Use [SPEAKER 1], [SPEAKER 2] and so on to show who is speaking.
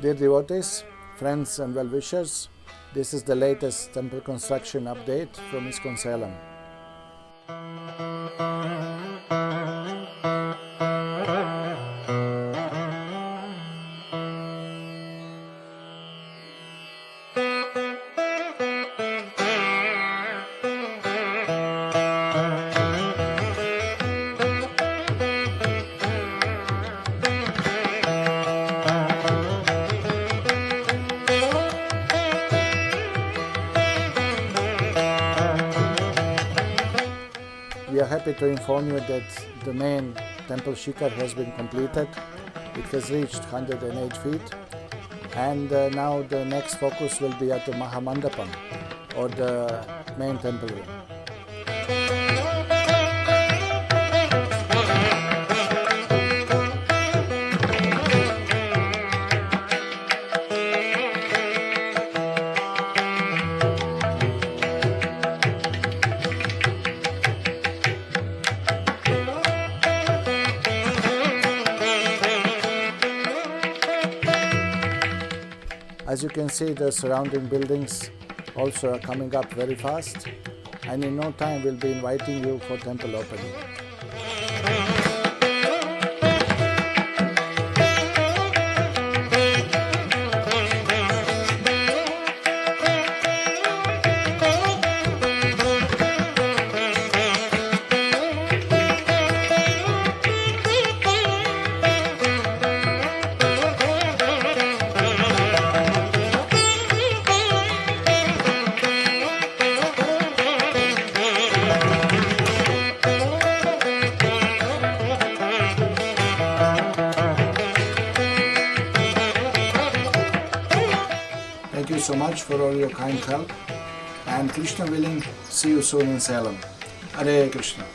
[SPEAKER 1] Dear devotees, friends and well-wishers, this is the latest temple construction update from ISKCON Salem. We are happy to inform you that the main temple shikhar has been completed. It has reached 108 feet, and now the next focus will be at the Mahamandapam, or the main temple room. As you can see, the surrounding buildings also are coming up very fast, and in no time we'll be inviting you for temple opening. Thank you so much for all your kind help, and Krishna willing, see you soon in Salem. Hare Krishna.